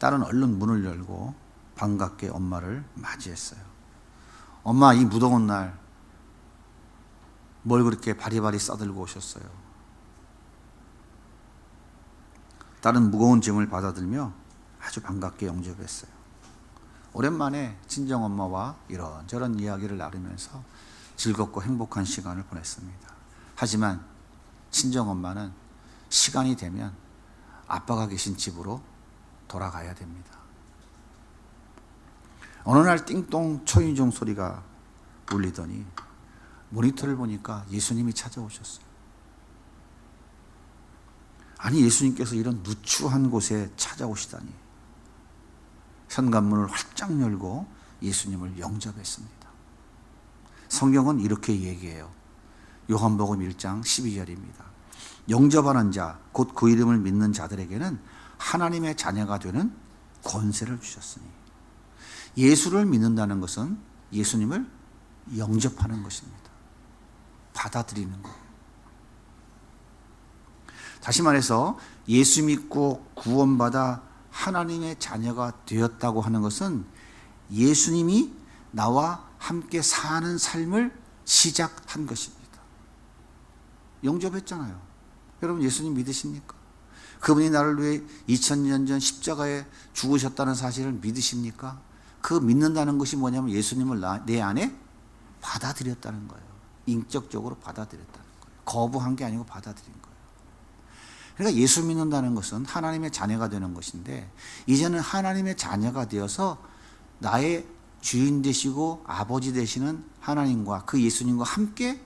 딸은 얼른 문을 열고 반갑게 엄마를 맞이했어요. 엄마, 이 무더운 날 뭘 그렇게 바리바리 싸들고 오셨어요? 딸은 무거운 짐을 받아들며 아주 반갑게 영접했어요. 오랜만에 친정엄마와 이런저런 이야기를 나누면서 즐겁고 행복한 시간을 보냈습니다. 하지만 친정엄마는 시간이 되면 아빠가 계신 집으로 돌아가야 됩니다. 어느 날 띵동 초인종 소리가 울리더니 모니터를 보니까 예수님이 찾아오셨어요. 아니, 예수님께서 이런 누추한 곳에 찾아오시다니. 현관문을 활짝 열고 예수님을 영접했습니다. 성경은 이렇게 얘기해요. 요한복음 1장 12절입니다. 영접하는 자, 곧 그 이름을 믿는 자들에게는 하나님의 자녀가 되는 권세를 주셨으니. 예수를 믿는다는 것은 예수님을 영접하는 것입니다. 받아들이는 것. 다시 말해서 예수 믿고 구원받아 하나님의 자녀가 되었다고 하는 것은 예수님이 나와 함께 사는 삶을 시작한 것입니다. 영접했잖아요. 여러분, 예수님 믿으십니까? 그분이 나를 위해 2000년 전 십자가에 죽으셨다는 사실을 믿으십니까? 그 믿는다는 것이 뭐냐면 예수님을 내 안에 받아들였다는 거예요. 인격적으로 받아들였다는 거예요. 거부한 게 아니고 받아들인 거예요. 그러니까 예수 믿는다는 것은 하나님의 자녀가 되는 것인데, 이제는 하나님의 자녀가 되어서 나의 주인 되시고 아버지 되시는 하나님과 그 예수님과 함께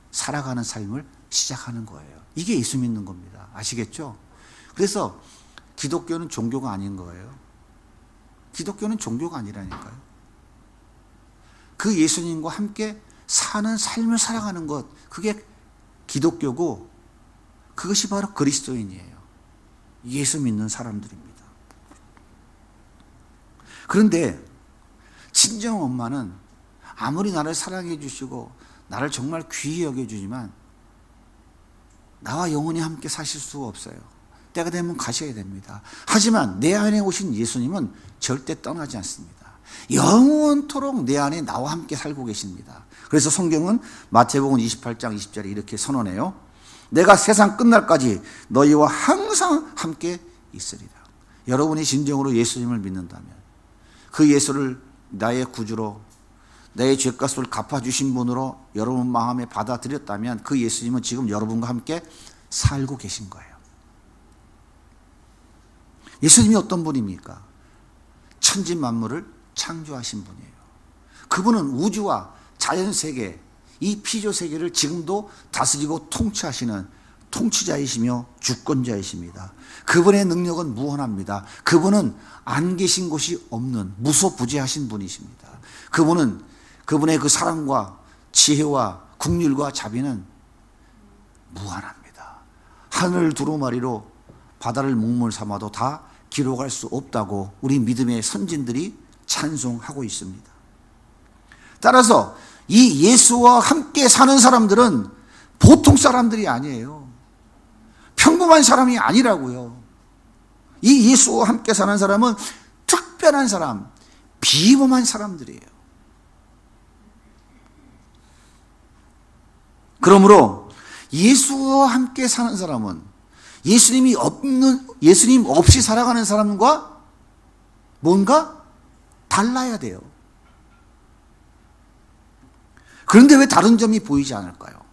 살아가는 삶을 시작하는 거예요. 이게 예수 믿는 겁니다. 아시겠죠? 그래서 기독교는 종교가 아닌 거예요. 기독교는 종교가 아니라니까요. 그 예수님과 함께 사는 삶을 살아가는 것, 그게 기독교고, 그것이 바로 그리스도인이에요. 예수 믿는 사람들입니다. 그런데 친정 엄마는 아무리 나를 사랑해 주시고 나를 정말 귀히 여겨주지만 나와 영원히 함께 사실 수가 없어요. 때가 되면 가셔야 됩니다. 하지만 내 안에 오신 예수님은 절대 떠나지 않습니다. 영원토록 내 안에 나와 함께 살고 계십니다. 그래서 성경은 마태복음 28장 20절에 이렇게 선언해요. 내가 세상 끝날까지 너희와 항상 함께 있으리라. 여러분이 진정으로 예수님을 믿는다면, 그 예수를 나의 구주로, 나의 죄값을 갚아주신 분으로 여러분 마음에 받아들였다면 그 예수님은 지금 여러분과 함께 살고 계신 거예요. 예수님이 어떤 분입니까? 천지 만물을 창조하신 분이에요. 그분은 우주와 자연세계, 이 피조세계를 지금도 다스리고 통치하시는 통치자이시며 주권자이십니다. 그분의 능력은 무한합니다. 그분은 안 계신 곳이 없는 무소부재하신 분이십니다. 그분의 그 사랑과 지혜와 긍휼과 자비는 무한합니다. 하늘 두루마리로 바다를 목물 삼아도 다 기록할 수 없다고 우리 믿음의 선진들이 찬송하고 있습니다. 따라서 이 예수와 함께 사는 사람들은 보통 사람들이 아니에요. 평범한 사람이 아니라고요. 이 예수와 함께 사는 사람은 특별한 사람, 비범한 사람들이에요. 그러므로 예수와 함께 사는 사람은 예수님 없이 살아가는 사람과 뭔가 달라야 돼요. 그런데 왜 다른 점이 보이지 않을까요?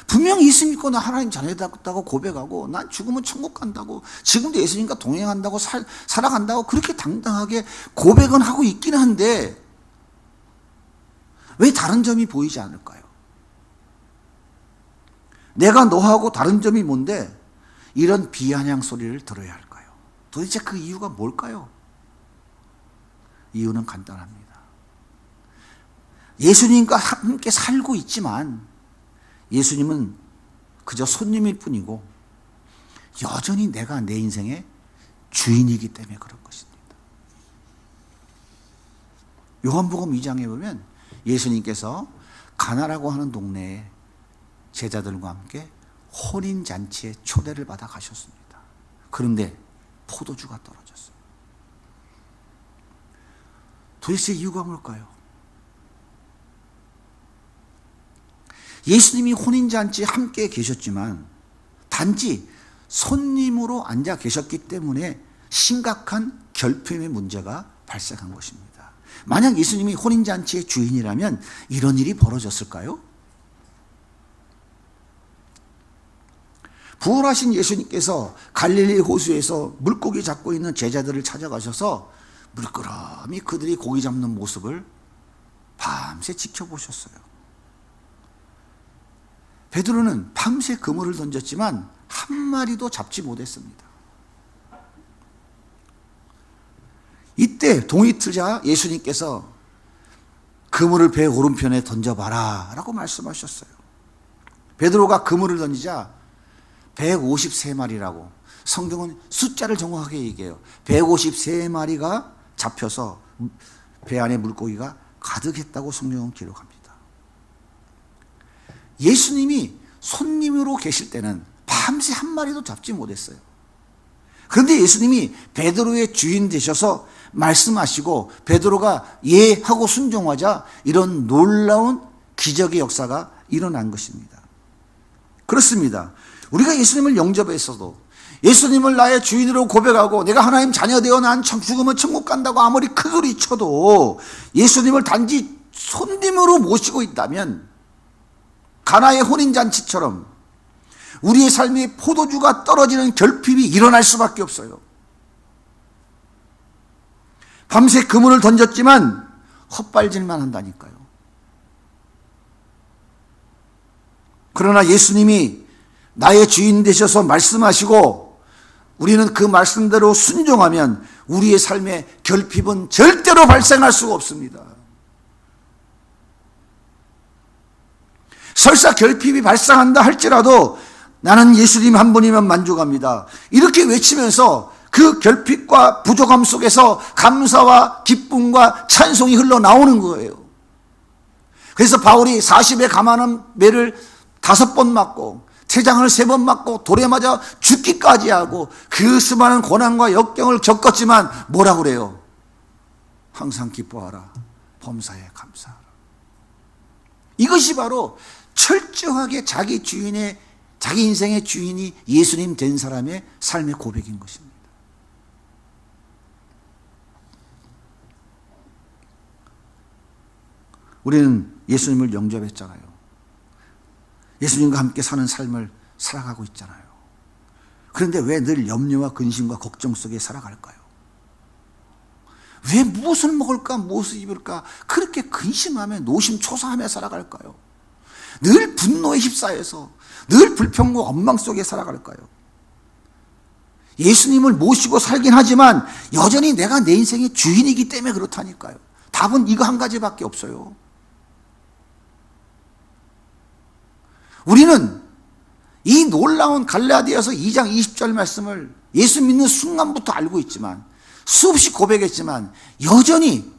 분명히 예수 믿고 나 하나님 자녀다고 고백하고 난 죽으면 천국 간다고, 지금도 예수님과 동행한다고 살아간다고 그렇게 당당하게 고백은 하고 있긴 한데 왜 다른 점이 보이지 않을까요? 내가 너하고 다른 점이 뭔데 이런 비아냥 소리를 들어야 할까요? 도대체 그 이유가 뭘까요? 이유는 간단합니다. 예수님과 함께 살고 있지만 예수님은 그저 손님일 뿐이고 여전히 내가 내 인생의 주인이기 때문에 그런 것입니다. 요한복음 2장에 보면 예수님께서 가나라고 하는 동네에 제자들과 함께 혼인잔치에 초대를 받아 가셨습니다. 그런데 포도주가 떨어졌어요. 도대체 이유가 뭘까요? 예수님이 혼인잔치에 함께 계셨지만 단지 손님으로 앉아 계셨기 때문에 심각한 결핍의 문제가 발생한 것입니다. 만약 예수님이 혼인잔치의 주인이라면 이런 일이 벌어졌을까요? 부활하신 예수님께서 갈릴리 호수에서 물고기 잡고 있는 제자들을 찾아가셔서 물끄러미 그들이 고기 잡는 모습을 밤새 지켜보셨어요. 베드로는 밤새 그물을 던졌지만 한 마리도 잡지 못했습니다. 이때 동이 트자 예수님께서 그물을 배 오른편에 던져봐라 라고 말씀하셨어요. 베드로가 그물을 던지자 153마리라고 성경은 숫자를 정확하게 얘기해요. 153마리가 잡혀서 배 안에 물고기가 가득했다고 성경은 기록합니다. 예수님이 손님으로 계실 때는 밤새 한 마리도 잡지 못했어요. 그런데 예수님이 베드로의 주인 되셔서 말씀하시고 베드로가 예 하고 순종하자 이런 놀라운 기적의 역사가 일어난 것입니다. 그렇습니다. 우리가 예수님을 영접했어도 예수님을 나의 주인으로 고백하고 내가 하나님 자녀 되어 난 죽으면 천국 간다고 아무리 큰 소리 쳐도 예수님을 단지 손님으로 모시고 있다면 가나의 혼인잔치처럼 우리의 삶에 포도주가 떨어지는 결핍이 일어날 수밖에 없어요. 밤새 그물을 던졌지만 헛발질만 한다니까요. 그러나 예수님이 나의 주인 되셔서 말씀하시고 우리는 그 말씀대로 순종하면 우리의 삶에 결핍은 절대로 발생할 수가 없습니다. 설사 결핍이 발생한다 할지라도 나는 예수님 한 분이면 만족합니다. 이렇게 외치면서 그 결핍과 부족함 속에서 감사와 기쁨과 찬송이 흘러나오는 거예요. 그래서 바울이 40에 감하는 매를 5번 맞고 태장을 3번 맞고 돌에 맞아 죽기까지 하고 그 수많은 고난과 역경을 겪었지만 뭐라고 그래요? 항상 기뻐하라. 범사에 감사하라. 이것이 바로 철저하게 자기 인생의 주인이 예수님 된 사람의 삶의 고백인 것입니다. 우리는 예수님을 영접했잖아요. 예수님과 함께 사는 삶을 살아가고 있잖아요. 그런데 왜 늘 염려와 근심과 걱정 속에 살아갈까요? 왜 무엇을 먹을까, 무엇을 입을까 그렇게 근심하며 노심초사하며 살아갈까요? 늘 분노에 휩싸여서 늘 불평과 원망 속에 살아갈까요? 예수님을 모시고 살긴 하지만 여전히 내가 내 인생의 주인이기 때문에 그렇다니까요. 답은 이거 한 가지밖에 없어요. 우리는 이 놀라운 갈라디아서 2장 20절 말씀을 예수 믿는 순간부터 알고 있지만 수없이 고백했지만 여전히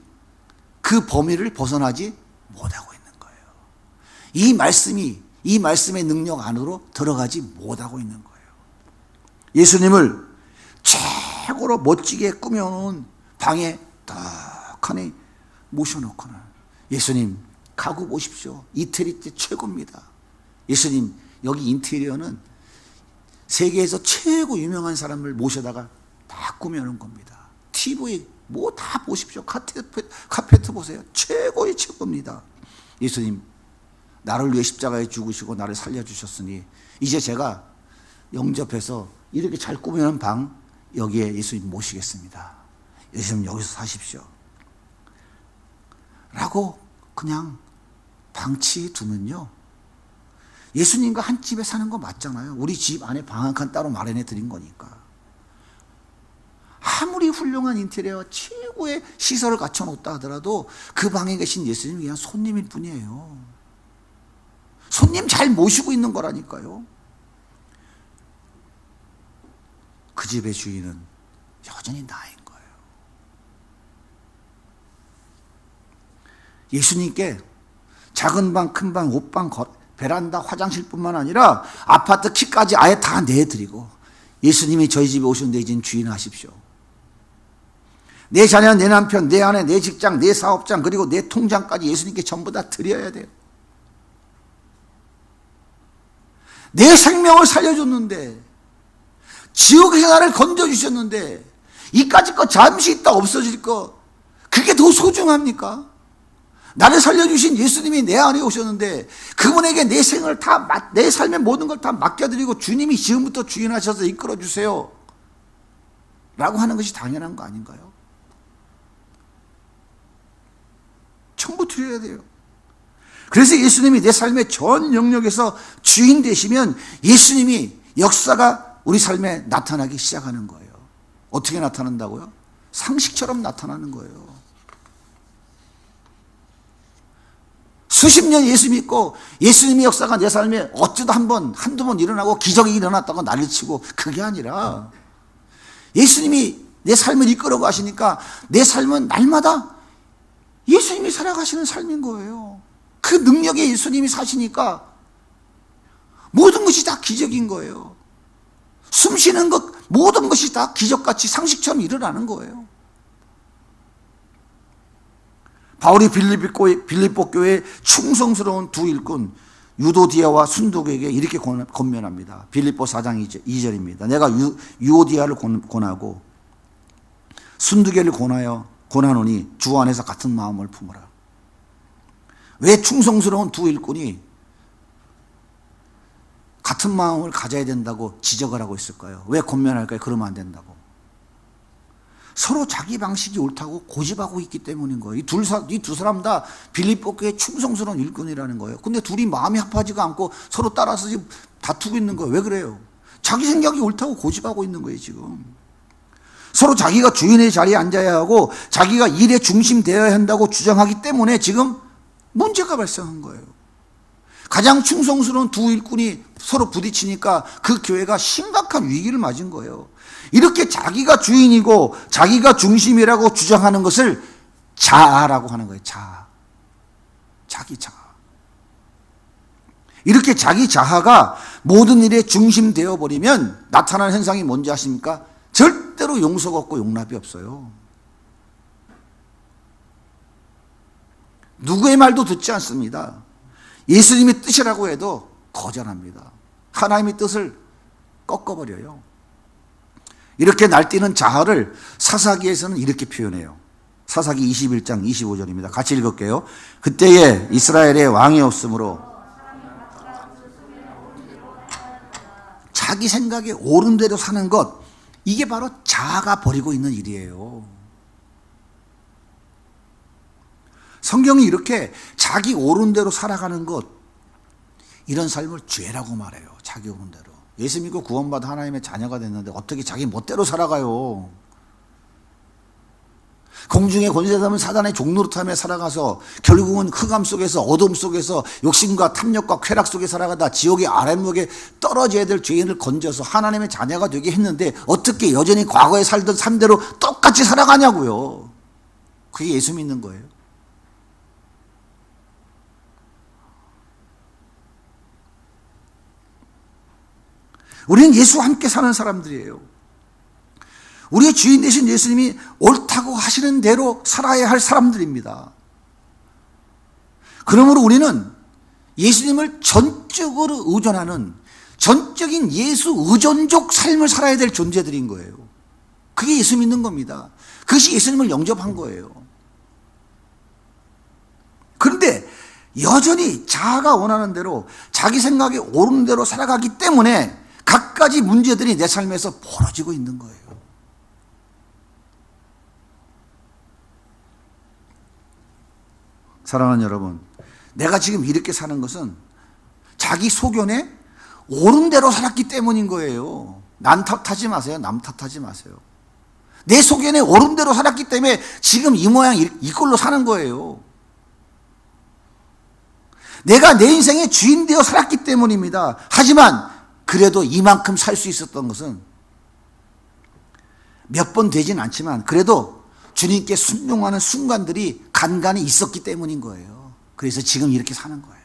그 범위를 벗어나지 못하고 있는 거예요. 이 말씀의 능력 안으로 들어가지 못하고 있는 거예요. 예수님을 최고로 멋지게 꾸며놓은 방에 떡하니 모셔놓고는 예수님 가구 보십시오. 이태리 최고입니다. 예수님 여기 인테리어는 세계에서 최고 유명한 사람을 모셔다가 다 꾸며놓은 겁니다. TV 뭐 다 보십시오. 카페트 보세요. 최고의 최고입니다. 예수님 나를 위해 십자가에 죽으시고 나를 살려주셨으니 이제 제가 영접해서 이렇게 잘 꾸며놓은 방 여기에 예수님 모시겠습니다. 예수님 여기서 사십시오. 라고 그냥 방치해 두면요. 예수님과 한 집에 사는 거 맞잖아요. 우리 집 안에 방 한 칸 따로 마련해 드린 거니까. 아무리 훌륭한 인테리어 최고의 시설을 갖춰놓다 하더라도 그 방에 계신 예수님이 그냥 손님일 뿐이에요. 손님 잘 모시고 있는 거라니까요. 그 집의 주인은 여전히 나인 거예요. 예수님께 작은 방, 큰 방, 옷방, 베란다, 화장실뿐만 아니라 아파트 키까지 아예 다 내드리고 예수님이 저희 집에 오셨는데 이제는 주인하십시오. 내 자녀, 내 남편, 내 아내, 내 직장, 내 사업장, 그리고 내 통장까지 예수님께 전부 다 드려야 돼요. 내 생명을 살려줬는데, 지옥에서 나를 건져주셨는데, 이까짓 거 잠시 있다 없어질 거, 그게 더 소중합니까? 나를 살려주신 예수님이 내 안에 오셨는데, 그분에게 내 생을 내 삶의 모든 걸 다 맡겨드리고, 주님이 지금부터 주인하셔서 이끌어주세요 라고 하는 것이 당연한 거 아닌가요? 전부 드려야 돼요. 그래서 예수님이 내 삶의 전 영역에서 주인 되시면 예수님이 역사가 우리 삶에 나타나기 시작하는 거예요. 어떻게 나타난다고요? 상식처럼 나타나는 거예요. 수십 년 예수 믿고 예수님의 역사가 내 삶에 어쩌다 한두 번 일어나고 기적이 일어났다고 난리치고, 그게 아니라 예수님이 내 삶을 이끌어 가시니까 내 삶은 날마다 예수님이 살아가시는 삶인 거예요. 그 능력에 예수님이 사시니까 모든 것이 다 기적인 거예요. 숨 쉬는 것, 모든 것이 다 기적같이 상식처럼 일어나는 거예요. 바울이 빌립보 교회의 충성스러운 두 일꾼 유도디아와 순독에게 이렇게 권면합니다. 빌립보 4장 2절입니다. 내가 유오디아를 권하고 순두개를 권하노니 주 안에서 같은 마음을 품으라. 왜 충성스러운 두 일꾼이 같은 마음을 가져야 된다고 지적을 하고 있을까요? 왜 권면할까요? 그러면 안 된다고. 서로 자기 방식이 옳다고 고집하고 있기 때문인 거예요. 이 두 사람 다 빌립보 교회의 충성스러운 일꾼이라는 거예요. 근데 둘이 마음이 합하지가 않고 서로 따라서 지금 다투고 있는 거예요. 왜 그래요? 자기 생각이 옳다고 고집하고 있는 거예요, 지금. 서로 자기가 주인의 자리에 앉아야 하고 자기가 일의 중심 되어야 한다고 주장하기 때문에 지금 문제가 발생한 거예요. 가장 충성스러운 두 일꾼이 서로 부딪히니까 그 교회가 심각한 위기를 맞은 거예요. 이렇게 자기가 주인이고 자기가 중심이라고 주장하는 것을 자아라고 하는 거예요. 자아. 자기 자아. 이렇게 자기 자아가 모든 일에 중심되어 버리면 나타나는 현상이 뭔지 아십니까? 절대로 용서가 없고 용납이 없어요. 누구의 말도 듣지 않습니다. 예수님의 뜻이라고 해도 거절합니다. 하나님의 뜻을 꺾어버려요. 이렇게 날뛰는 자아를 사사기에서는 이렇게 표현해요. 사사기 21장 25절입니다. 같이 읽을게요. 그때에 이스라엘에 왕이 없으므로 자기 생각에 옳은 대로 사는 것, 이게 바로 자아가 벌이고 있는 일이에요. 성경이 이렇게 자기 옳은 대로 살아가는 것, 이런 삶을 죄라고 말해요. 자기 옳은 대로. 예수 믿고 구원받아 하나님의 자녀가 됐는데 어떻게 자기 멋대로 살아가요? 공중의 권세자면 사단의 종노릇하며 살아가서 결국은 흑암 속에서, 어둠 속에서 욕심과 탐욕과 쾌락 속에 살아가다 지옥의 아랫목에 떨어져야 될 죄인을 건져서 하나님의 자녀가 되게 했는데 어떻게 여전히 과거에 살던 삶대로 똑같이 살아가냐고요. 그게 예수 믿는 거예요. 우리는 예수와 함께 사는 사람들이에요. 우리의 주인 되신 예수님이 옳다고 하시는 대로 살아야 할 사람들입니다. 그러므로 우리는 예수님을 전적으로 의존하는 전적인 예수 의존적 삶을 살아야 될 존재들인 거예요. 그게 예수 믿는 겁니다. 그것이 예수님을 영접한 거예요. 그런데 여전히 자아가 원하는 대로 자기 생각에 옳은 대로 살아가기 때문에 갖가지 문제들이 내 삶에서 벌어지고 있는 거예요. 사랑하는 여러분, 내가 지금 이렇게 사는 것은 자기 소견에 옳은 대로 살았기 때문인 거예요. 남 탓하지 마세요. 남 탓하지 마세요. 내 소견에 옳은 대로 살았기 때문에 지금 이 모양 이꼴로 사는 거예요. 내가 내 인생의 주인 되어 살았기 때문입니다. 하지만 그래도 이만큼 살 수 있었던 것은 몇 번 되진 않지만 그래도 주님께 순종하는 순간들이 간간히 있었기 때문인 거예요. 그래서 지금 이렇게 사는 거예요.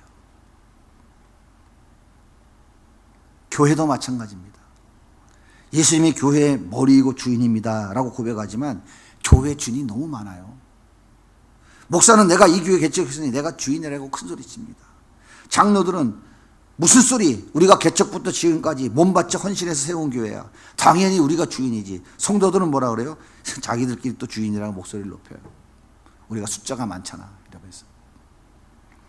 교회도 마찬가지입니다. 예수님이 교회의 머리이고 주인입니다 라고 고백하지만 교회 주인이 너무 많아요. 목사는 내가 이 교회 개척했으니 내가 주인이라고 큰소리칩니다. 장로들은 무슨 소리, 우리가 개척부터 지금까지 몸바쳐 헌신해서 세운 교회야. 당연히 우리가 주인이지. 성도들은 뭐라 그래요? 자기들끼리 또 주인이라고 목소리를 높여요. 우리가 숫자가 많잖아 이러면서.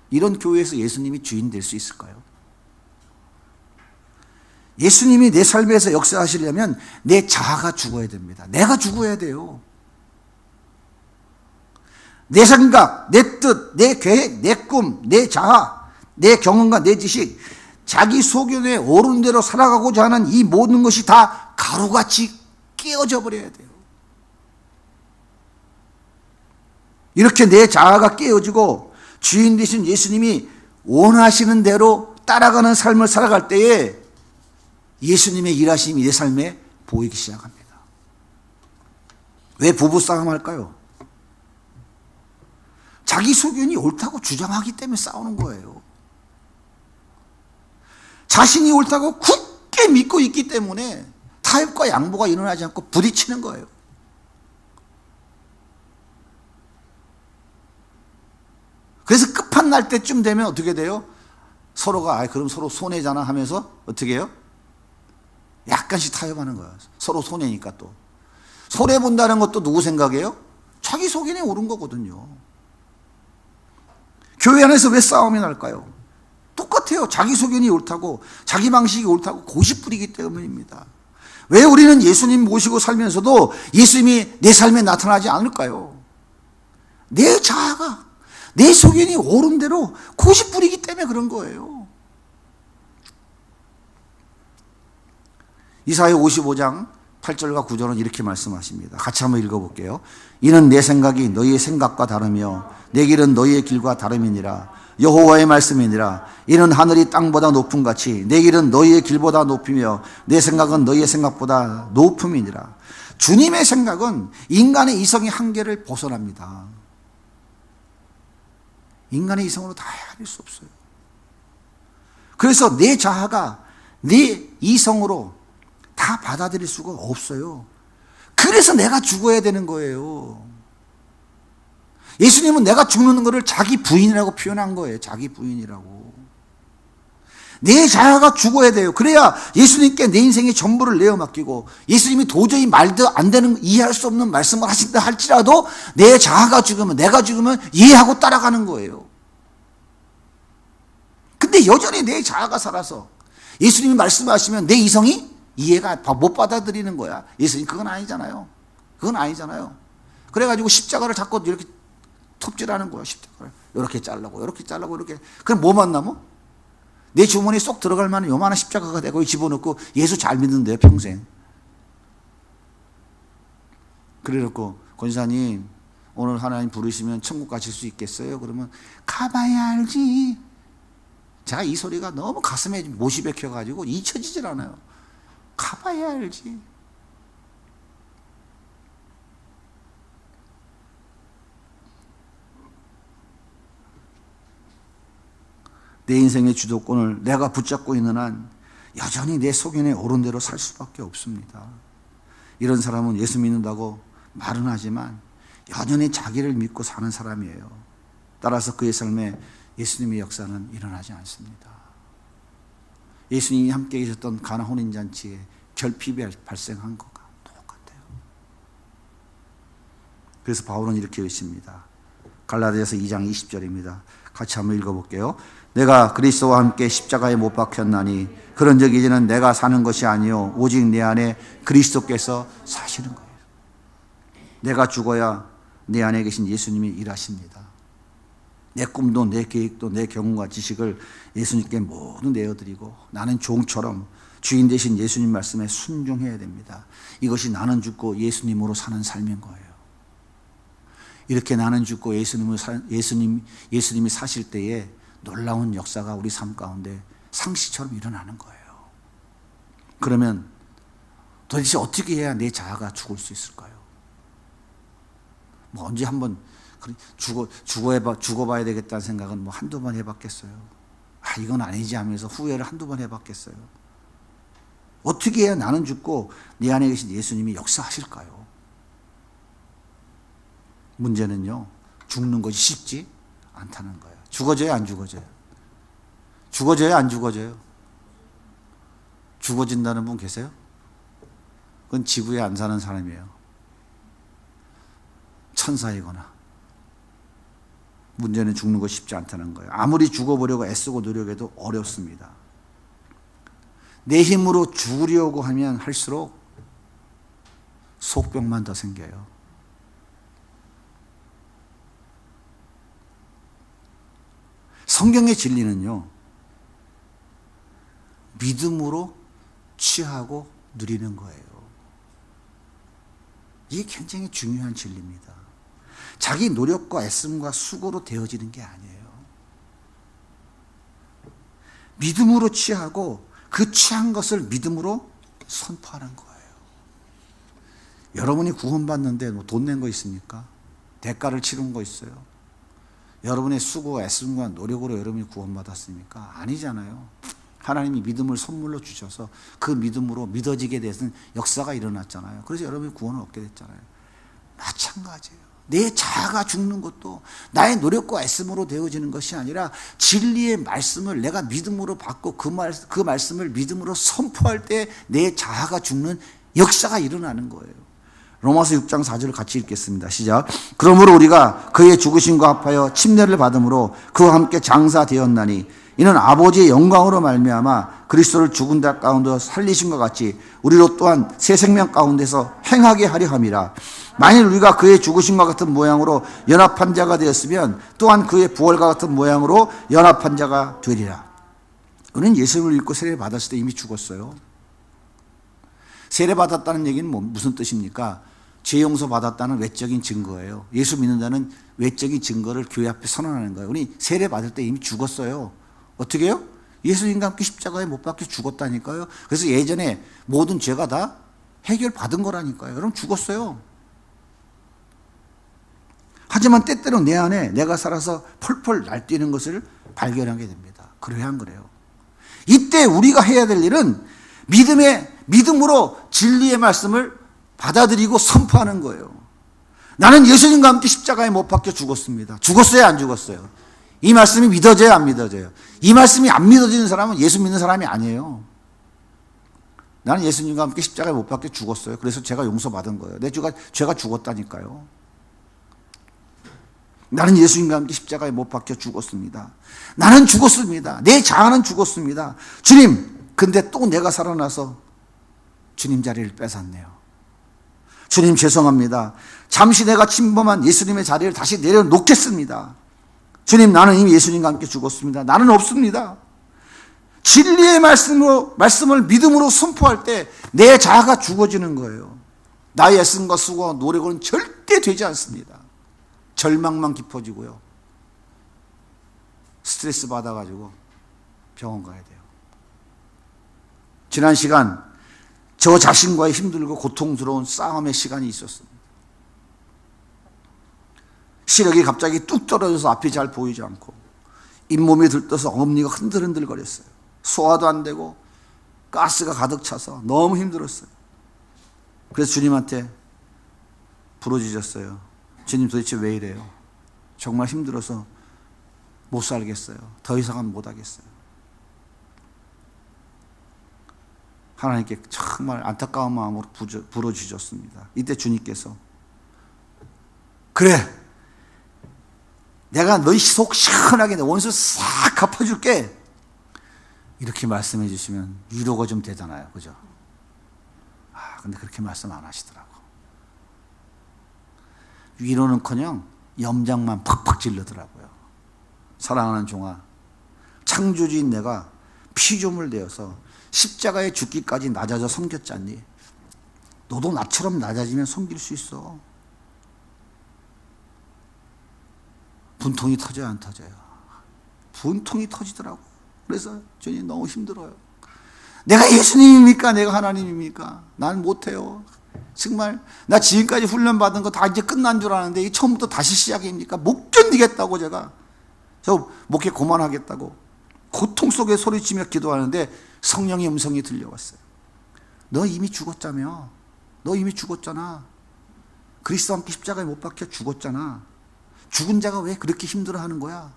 이런 교회에서 예수님이 주인 될 수 있을까요? 예수님이 내 삶에서 역사하시려면 내 자아가 죽어야 됩니다. 내가 죽어야 돼요. 내 생각, 내 뜻, 내 계획, 내 꿈, 내 자아, 내 경험과 내 지식, 자기 소견에 옳은 대로 살아가고자 하는 이 모든 것이 다 가루같이 깨어져 버려야 돼요. 이렇게 내 자아가 깨어지고 주인 되신 예수님이 원하시는 대로 따라가는 삶을 살아갈 때에 예수님의 일하심이 내 삶에 보이기 시작합니다. 왜 부부싸움 할까요? 자기 소견이 옳다고 주장하기 때문에 싸우는 거예요. 자신이 옳다고 굳게 믿고 있기 때문에 타협과 양보가 일어나지 않고 부딪히는 거예요. 그래서 끝판날 때쯤 되면 어떻게 돼요? 서로가 그럼 서로 손해잖아 하면서 어떻게 해요? 약간씩 타협하는 거예요. 서로 손해니까 또. 손해본다는 것도 누구 생각이에요? 자기 소견이 옳은 거거든요. 교회 안에서 왜 싸움이 날까요? 똑같아요. 자기 소견이 옳다고, 자기 방식이 옳다고 고집부리기 때문입니다. 왜 우리는 예수님 모시고 살면서도 예수님이 내 삶에 나타나지 않을까요? 내 자아가, 내 소견이 옳은 대로 고집부리기 때문에 그런 거예요. 이사야 55장 8절과 9절은 이렇게 말씀하십니다. 같이 한번 읽어볼게요. 이는 내 생각이 너희의 생각과 다르며 내 길은 너희의 길과 다름이니라. 여호와의 말씀이니라. 이는 하늘이 땅보다 높음 같이 내 길은 너희의 길보다 높이며 내 생각은 너희의 생각보다 높음이니라. 주님의 생각은 인간의 이성의 한계를 벗어납니다. 인간의 이성으로 다 헤아릴 수 없어요. 그래서 내 자아가 내 이성으로 다 받아들일 수가 없어요. 그래서 내가 죽어야 되는 거예요. 예수님은 내가 죽는 것을 자기 부인이라고 표현한 거예요. 자기 부인이라고. 내 자아가 죽어야 돼요. 그래야 예수님께 내 인생의 전부를 내어 맡기고 예수님이 도저히 말도 안 되는 이해할 수 없는 말씀을 하신다 할지라도 내 자아가 죽으면 내가 죽으면 이해하고 따라가는 거예요. 근데 여전히 내 자아가 살아서 예수님이 말씀하시면 내 이성이 이해가 못 받아들이는 거야. 예수님 그건 아니잖아요. 그건 아니잖아요. 그래가지고 십자가를 자꾸 이렇게 톱질하는 거야. 십자가를 이렇게 잘라고 이렇게 잘라고 이렇게. 그럼 뭐만 남어? 내 주머니에 쏙 들어갈 만한 요만한 십자가가 되고 집어넣고 예수 잘 믿는데요 평생. 그래놓고 권사님 오늘 하나님 부르시면 천국 가실 수 있겠어요? 그러면 가봐야 알지. 제가 이 소리가 너무 가슴에 못이 박혀가지고 잊혀지질 않아요. 가봐야 알지. 내 인생의 주도권을 내가 붙잡고 있는 한 여전히 내 소견에 옳은 대로 살 수밖에 없습니다. 이런 사람은 예수 믿는다고 말은 하지만 여전히 자기를 믿고 사는 사람이에요. 따라서 그의 삶에 예수님의 역사는 일어나지 않습니다. 예수님이 함께 계셨던 가나 혼인잔치에 결핍이 발생한 것과 똑같아요. 그래서 바울은 이렇게 외칩니다. 갈라디아서 2장 20절입니다. 같이 한번 읽어볼게요. 내가 그리스도와 함께 십자가에 못 박혔나니 그런즉 이제는 내가 사는 것이 아니요 오직 내 안에 그리스도께서 사시는 거예요. 내가 죽어야 내 안에 계신 예수님이 일하십니다. 내 꿈도 내 계획도 내 경험과 지식을 예수님께 모두 내어드리고 나는 종처럼 주인 되신 예수님 말씀에 순종해야 됩니다. 이것이 나는 죽고 예수님으로 사는 삶인 거예요. 이렇게 나는 죽고 예수님이 사실 때에 놀라운 역사가 우리 삶 가운데 상시처럼 일어나는 거예요. 그러면 도대체 어떻게 해야 내 자아가 죽을 수 있을까요? 뭐 언제 한번 죽어봐야 되겠다는 생각은 뭐 한두 번 해봤겠어요. 이건 아니지 하면서 후회를 한두 번 해봤겠어요. 어떻게 해야 나는 죽고 내 안에 계신 예수님이 역사하실까요? 문제는요, 죽는 것이 쉽지 않다는 거예요. 죽어져요, 안 죽어져요? 죽어져요, 안 죽어져요? 죽어진다는 분 계세요? 그건 지구에 안 사는 사람이에요. 천사이거나. 문제는 죽는 것이 쉽지 않다는 거예요. 아무리 죽어보려고 애쓰고 노력해도 어렵습니다. 내 힘으로 죽으려고 하면 할수록 속병만 더 생겨요. 성경의 진리는요, 믿음으로 취하고 누리는 거예요. 이게 굉장히 중요한 진리입니다. 자기 노력과 애씀과 수고로 되어지는 게 아니에요. 믿음으로 취하고 그 취한 것을 믿음으로 선포하는 거예요. 여러분이 구원받는데 뭐 돈 낸 거 있습니까? 대가를 치른 거 있어요? 여러분의 수고와 애씀과 노력으로 여러분이 구원받았습니까? 아니잖아요. 하나님이 믿음을 선물로 주셔서 그 믿음으로 믿어지게 되는 역사가 일어났잖아요. 그래서 여러분이 구원을 얻게 됐잖아요. 마찬가지예요. 내 자아가 죽는 것도 나의 노력과 애씀으로 되어지는 것이 아니라 진리의 말씀을 내가 믿음으로 받고 그 말씀을 믿음으로 선포할 때 내 자아가 죽는 역사가 일어나는 거예요. 로마서 6장 4절을 같이 읽겠습니다. 시작. 그러므로 우리가 그의 죽으심과 합하여 침례를 받음으로 그와 함께 장사되었나니 이는 아버지의 영광으로 말미암아 그리스도를 죽은 자 가운데 살리신 것 같이 우리로 또한 새 생명 가운데서 행하게 하려 함이라. 만일 우리가 그의 죽으심과 같은 모양으로 연합한 자가 되었으면 또한 그의 부활과 같은 모양으로 연합한 자가 되리라. 우리는 예수를 믿고 세례를 받았을 때 이미 죽었어요. 세례 받았다는 얘기는 무슨 뜻입니까? 죄 용서 받았다는 외적인 증거예요. 예수 믿는다는 외적인 증거를 교회 앞에 선언하는 거예요. 우리 세례 받을 때 이미 죽었어요. 어떻게 해요? 예수님과 함께 십자가에 못 박혀 죽었다니까요. 그래서 예전에 모든 죄가 다 해결받은 거라니까요. 여러분 죽었어요. 하지만 때때로 내 안에 내가 살아서 펄펄 날뛰는 것을 발견하게 됩니다. 그래야 한 거래요. 이때 우리가 해야 될 일은 믿음으로 진리의 말씀을 받아들이고 선포하는 거예요. 나는 예수님과 함께 십자가에 못 박혀 죽었습니다. 죽었어요, 안 죽었어요? 이 말씀이 믿어져요, 안 믿어져요? 이 말씀이 안 믿어지는 사람은 예수 믿는 사람이 아니에요. 나는 예수님과 함께 십자가에 못 박혀 죽었어요. 그래서 제가 용서받은 거예요. 내 죄가 죽었다니까요. 나는 예수님과 함께 십자가에 못 박혀 죽었습니다. 나는 죽었습니다. 내 자아는 죽었습니다. 주님, 근데 또 내가 살아나서 주님 자리를 뺏었네요. 주님 죄송합니다. 잠시 내가 침범한 예수님의 자리를 다시 내려놓겠습니다. 주님, 나는 이미 예수님과 함께 죽었습니다. 나는 없습니다. 진리의 말씀을 믿음으로 선포할 때 내 자아가 죽어지는 거예요. 나의 애씀과 수고와 노력은 절대 되지 않습니다. 절망만 깊어지고요. 스트레스 받아가지고 병원 가야 돼요. 지난 시간 저 자신과의 힘들고 고통스러운 싸움의 시간이 있었습니다. 시력이 갑자기 뚝 떨어져서 앞이 잘 보이지 않고 잇몸이 들떠서 어금니가 흔들흔들거렸어요. 소화도 안 되고 가스가 가득 차서 너무 힘들었어요. 그래서 주님한테 부르짖었어요. 주님, 도대체 왜 이래요? 정말 힘들어서 못 살겠어요. 더 이상은 못 하겠어요. 하나님께 정말 안타까운 마음으로 부르짖었습니다. 이때 주님께서 그래, 내가 너희 속 시원하게 내 원수 싹 갚아줄게, 이렇게 말씀해 주시면 위로가 좀 되잖아요. 그죠? 근데 그렇게 말씀 안 하시더라고. 위로는커녕 염장만 팍팍 질르더라고요. 사랑하는 종아, 창조주인 내가 피조물 되어서 십자가에 죽기까지 낮아져 섬겼잖니. 너도 나처럼 낮아지면 섬길 수 있어. 분통이 터져요, 안 터져요? 분통이 터지더라고. 그래서 주님 너무 힘들어요. 내가 예수님입니까? 내가 하나님입니까? 난 못해요. 정말 나 지금까지 훈련받은 거 다 이제 끝난 줄 아는데 이 처음부터 다시 시작입니까? 못 견디겠다고 제가. 저 목회 그만하겠다고 고통 속에 소리치며 기도하는데 성령의 음성이 들려왔어요. 너 이미 죽었자며. 너 이미 죽었잖아. 그리스도와 함께 십자가에 못 박혀 죽었잖아. 죽은 자가 왜 그렇게 힘들어하는 거야?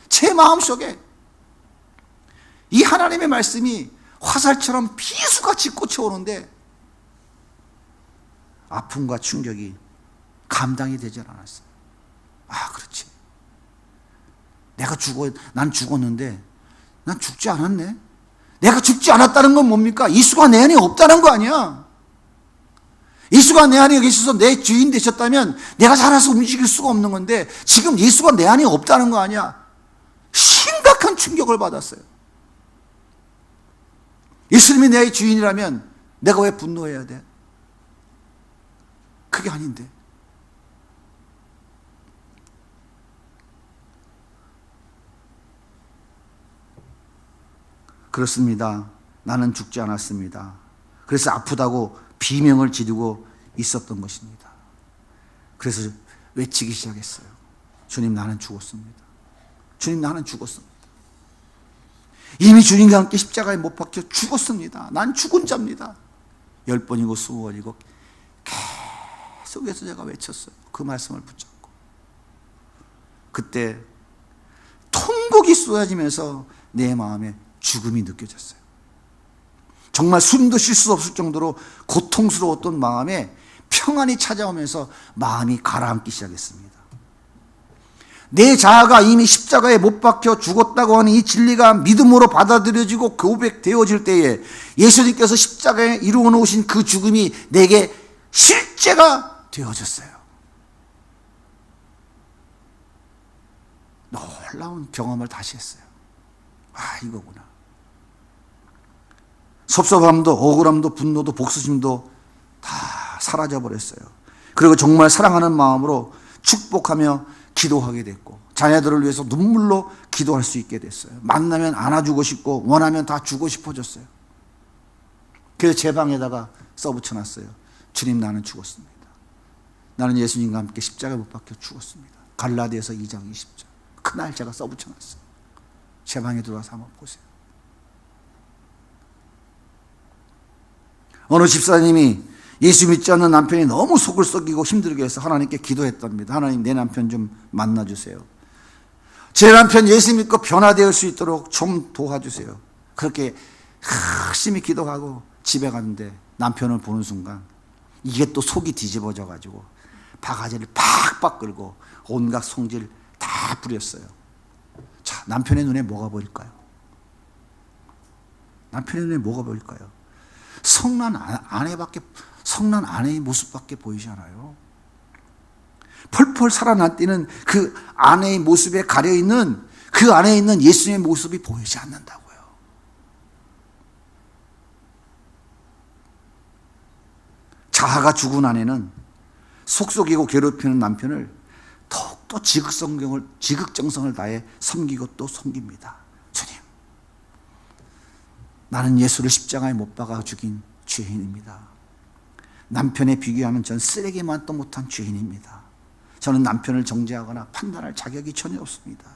제 마음속에 이 하나님의 말씀이 화살처럼 비수같이 꽂혀오는데 아픔과 충격이 감당이 되질 않았어요. 아, 그렇지. 난 죽었는데 난 죽지 않았네. 내가 죽지 않았다는 건 뭡니까? 예수가 내 안에 없다는 거 아니야. 예수가 내 안에 계셔서 내 주인 되셨다면 내가 살아서 움직일 수가 없는 건데 지금 예수가 내 안에 없다는 거 아니야. 심각한 충격을 받았어요. 예수님이 내 주인이라면 내가 왜 분노해야 돼? 그게 아닌데. 그렇습니다. 나는 죽지 않았습니다. 그래서 아프다고 비명을 지르고 있었던 것입니다. 그래서 외치기 시작했어요. 주님, 나는 죽었습니다. 주님, 나는 죽었습니다. 이미 주님과 함께 십자가에 못 박혀 죽었습니다. 난 죽은 자입니다. 10번이고 20번이고 계속해서 제가 외쳤어요. 그 말씀을 붙잡고. 그때 통곡이 쏟아지면서 내 마음에 죽음이 느껴졌어요. 정말 숨도 쉴 수 없을 정도로 고통스러웠던 마음에 평안이 찾아오면서 마음이 가라앉기 시작했습니다. 내 자아가 이미 십자가에 못 박혀 죽었다고 하는 이 진리가 믿음으로 받아들여지고 고백되어질 때에 예수님께서 십자가에 이루어 놓으신 그 죽음이 내게 실제가 되어졌어요. 놀라운 경험을 다시 했어요. 아, 이거구나. 섭섭함도 억울함도 분노도 복수심도 다 사라져버렸어요. 그리고 정말 사랑하는 마음으로 축복하며 기도하게 됐고 자녀들을 위해서 눈물로 기도할 수 있게 됐어요. 만나면 안아주고 싶고 원하면 다 주고 싶어졌어요. 그래서 제 방에다가 써붙여놨어요. 주님, 나는 죽었습니다. 나는 예수님과 함께 십자가에 못 박혀 죽었습니다. 갈라디아서 2장 20절. 그날 제가 써붙여놨어요. 제 방에 들어와서 한번 보세요. 어느 집사님이 예수 믿지 않는 남편이 너무 속을 썩이고 힘들게 해서 하나님께 기도했답니다. 하나님, 내 남편 좀 만나주세요. 제 남편 예수 믿고 변화될 수 있도록 좀 도와주세요. 그렇게 열심히 기도하고 집에 갔는데 남편을 보는 순간 이게 또 속이 뒤집어져 가지고 바가지를 팍팍 끌고 온갖 성질 다 부렸어요. 자, 남편의 눈에 뭐가 보일까요? 남편의 눈에 뭐가 보일까요? 성난 아내의 모습밖에 보이지 않아요. 펄펄 살아나뛰는 그 아내의 모습에 가려있는 그 안에 있는 예수님의 모습이 보이지 않는다고요. 자아가 죽은 아내는 속속이고 괴롭히는 남편을 더욱더 지극정성을 다해 섬기고 또 섬깁니다. 주님, 나는 예수를 십자가에 못 박아 죽인 죄인입니다. 남편에 비교하면 전 쓰레기만도 못한 죄인입니다. 저는 남편을 정죄하거나 판단할 자격이 전혀 없습니다.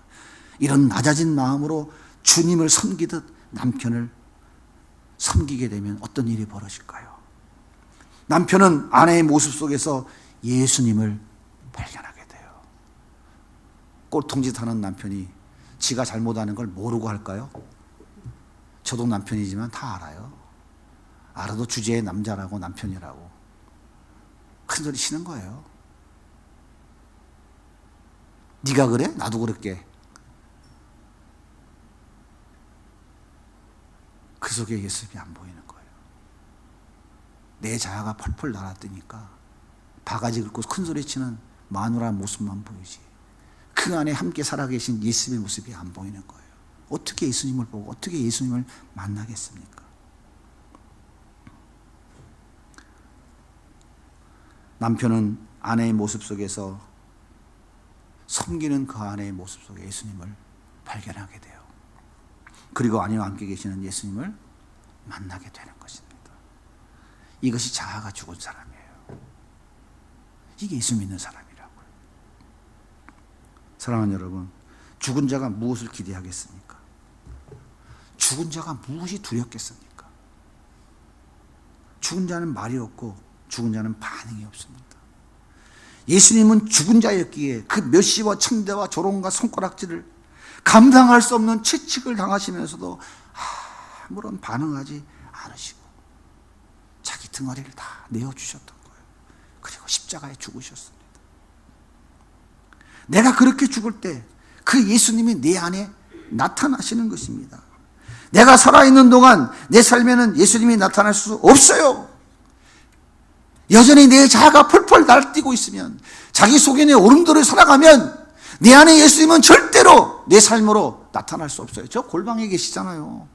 이런 낮아진 마음으로 주님을 섬기듯 남편을 섬기게 되면 어떤 일이 벌어질까요? 남편은 아내의 모습 속에서 예수님을 발견하게 돼요. 꼴통짓하는 남편이 지가 잘못하는 걸 모르고 할까요? 저도 남편이지만 다 알아요. 알아도 주제의 남자라고 남편이라고 큰소리 치는 거예요. 네가 그래? 나도 그럴게. 그 속에 예수님이 안 보이는 거예요. 내 자아가 펄펄 날아뜨니까 바가지 긁고 큰소리 치는 마누라 모습만 보이지 그 안에 함께 살아계신 예수님의 모습이 안 보이는 거예요. 어떻게 예수님을 보고 어떻게 예수님을 만나겠습니까? 남편은 아내의 모습 속에서 섬기는 그 아내의 모습 속에 예수님을 발견하게 돼요. 그리고 아내와 함께 계시는 예수님을 만나게 되는 것입니다. 이것이 자아가 죽은 사람이에요. 이게 예수 믿는 사람이라고요. 사랑하는 여러분, 죽은 자가 무엇을 기대하겠습니까? 죽은 자가 무엇이 두렵겠습니까? 죽은 자는 말이 없고 죽은 자는 반응이 없습니다. 예수님은 죽은 자였기에 그 멸시와 천대와 조롱과 손가락질을 감당할 수 없는 채찍을 당하시면서도 아무런 반응하지 않으시고 자기 등아리를 다 내어주셨던 거예요. 그리고 십자가에 죽으셨습니다. 내가 그렇게 죽을 때 그 예수님이 내 안에 나타나시는 것입니다. 내가 살아있는 동안 내 삶에는 예수님이 나타날 수 없어요. 여전히 내 자아가 펄펄 날뛰고 있으면, 자기 속에 내 오름도를 살아가면 내 안에 예수님은 절대로 내 삶으로 나타날 수 없어요. 저 골방에 계시잖아요.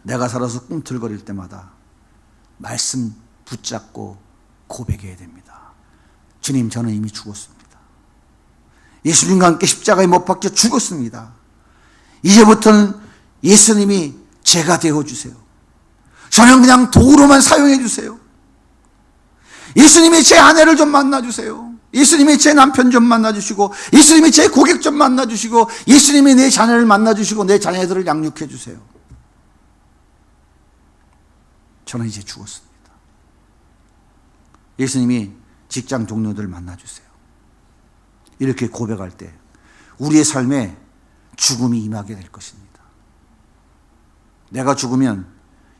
내가 살아서 꿈틀거릴 때마다 말씀 붙잡고 고백해야 됩니다. 주님, 저는 이미 죽었습니다. 예수님과 함께 십자가에 못 박혀 죽었습니다. 이제부터는 예수님이 제가 되어주세요. 저는 그냥 도구로만 사용해 주세요. 예수님이 제 아내를 좀 만나주세요. 예수님이 제 남편 좀 만나주시고, 예수님이 제 고객 좀 만나주시고, 예수님이 내 자녀를 만나주시고 내 자녀들을 양육해 주세요. 저는 이제 죽었습니다. 예수님이 직장 동료들을 만나주세요. 이렇게 고백할 때 우리의 삶에 죽음이 임하게 될 것입니다. 내가 죽으면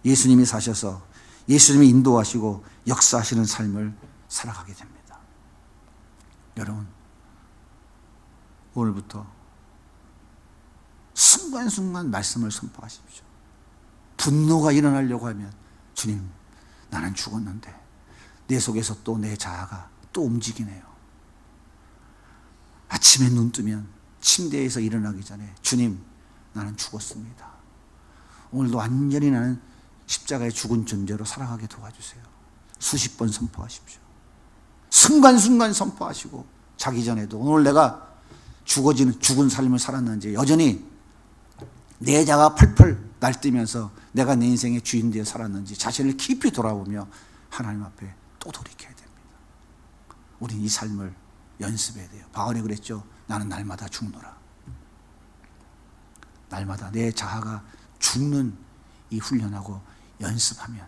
예수님이 사셔서 예수님이 인도하시고 역사하시는 삶을 살아가게 됩니다. 여러분, 오늘부터 순간순간 말씀을 선포하십시오. 분노가 일어나려고 하면, 주님, 나는 죽었는데 내 속에서 또 내 자아가 또 움직이네요. 아침에 눈 뜨면 침대에서 일어나기 전에, 주님, 나는 죽었습니다. 오늘도 완전히 나는 십자가에 죽은 존재로 살아가게 도와주세요. 수십 번 선포하십시오. 순간순간 선포하시고, 자기 전에도 오늘 내가 죽은 삶을 살았는지, 여전히 내 자가 펄펄 날뛰면서 내가 내 인생의 주인 되어 살았는지 자신을 깊이 돌아보며 하나님 앞에 또 돌이켜야 됩니다. 우린 이 삶을 연습해야 돼요. 바울이 그랬죠. 나는 날마다 죽노라. 날마다 내 자아가 죽는 이 훈련하고 연습하면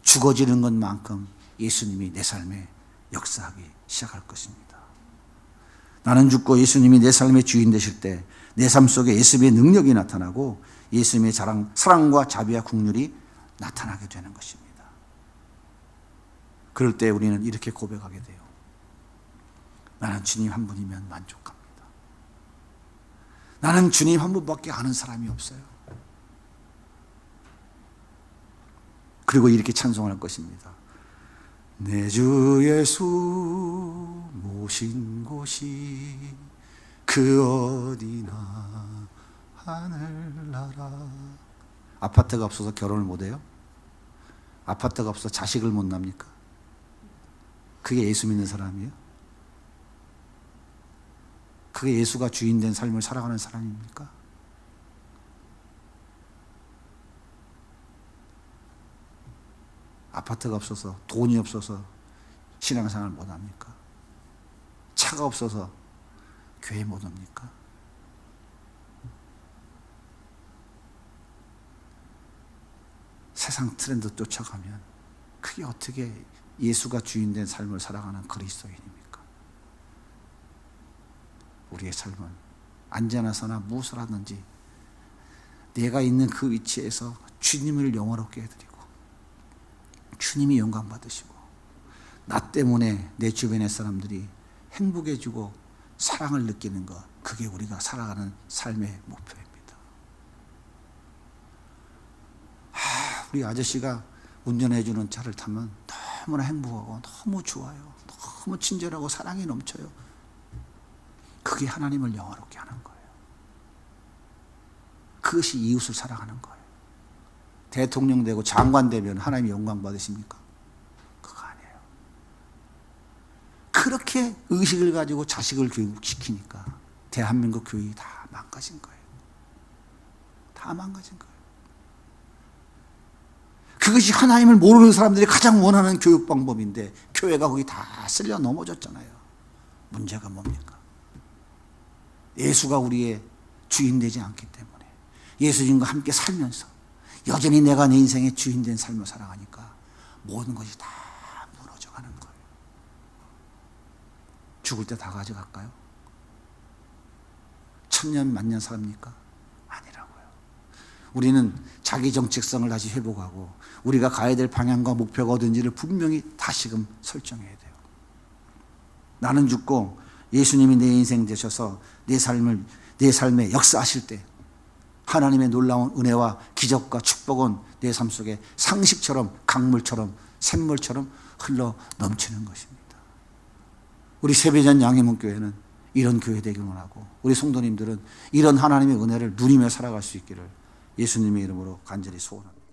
죽어지는 것만큼 예수님이 내 삶에 역사하기 시작할 것입니다. 나는 죽고 예수님이 내 삶의 주인 되실 때 내 삶 속에 예수님의 능력이 나타나고 예수님의 사랑과 자비와 긍휼이 나타나게 되는 것입니다. 그럴 때 우리는 이렇게 고백하게 돼요. 나는 주님 한 분이면 만족합니다. 나는 주님 한 분밖에 아는 사람이 없어요. 그리고 이렇게 찬송할 것입니다. 내 주 예수 모신 곳이 그 어디나 하늘나라. 아파트가 없어서 결혼을 못해요? 아파트가 없어서 자식을 못 낳습니까? 그게 예수 믿는 사람이에요? 그게 예수가 주인 된 삶을 살아가는 사람입니까? 아파트가 없어서, 돈이 없어서 신앙생활 못 합니까? 차가 없어서 교회 못 옵니까? 세상 트렌드 쫓아가면 그게 어떻게 예수가 주인 된 삶을 살아가는 그리스도인입니까? 우리의 삶은 안전하서나 무엇을 하든지 내가 있는 그 위치에서 주님을 영화롭게 해드리고 주님이 영광 받으시고 나 때문에 내 주변의 사람들이 행복해지고 사랑을 느끼는 것, 그게 우리가 살아가는 삶의 목표입니다. 우리 아저씨가 운전해주는 차를 타면 너무나 행복하고 너무 좋아요. 너무 친절하고 사랑이 넘쳐요. 그게 하나님을 영화롭게 하는 거예요. 그것이 이웃을 사랑하는 거예요. 대통령 되고 장관 되면 하나님이 영광 받으십니까? 그거 아니에요. 그렇게 의식을 가지고 자식을 교육시키니까 대한민국 교육이 다 망가진 거예요. 다 망가진 거예요. 그것이 하나님을 모르는 사람들이 가장 원하는 교육 방법인데 교회가 거기 다 쓸려 넘어졌잖아요. 문제가 뭡니까? 예수가 우리의 주인 되지 않기 때문에, 예수님과 함께 살면서 여전히 내가 내 인생의 주인 된 삶을 살아가니까 모든 것이 다 무너져가는 거예요. 죽을 때 다 가져갈까요? 천년 만년 삽니까? 아니라고요. 우리는 자기 정체성을 다시 회복하고 우리가 가야 될 방향과 목표가 어딘지를 분명히 다시금 설정해야 돼요. 나는 죽고 예수님이 내 인생 되셔서 내 삶에 역사하실 때 하나님의 놀라운 은혜와 기적과 축복은 내 삶 속에 상식처럼 강물처럼 샘물처럼 흘러 넘치는 것입니다. 우리 세배전 양해문교회는 이런 교회 되길 원하고 우리 성도님들은 이런 하나님의 은혜를 누리며 살아갈 수 있기를 예수님의 이름으로 간절히 소원합니다.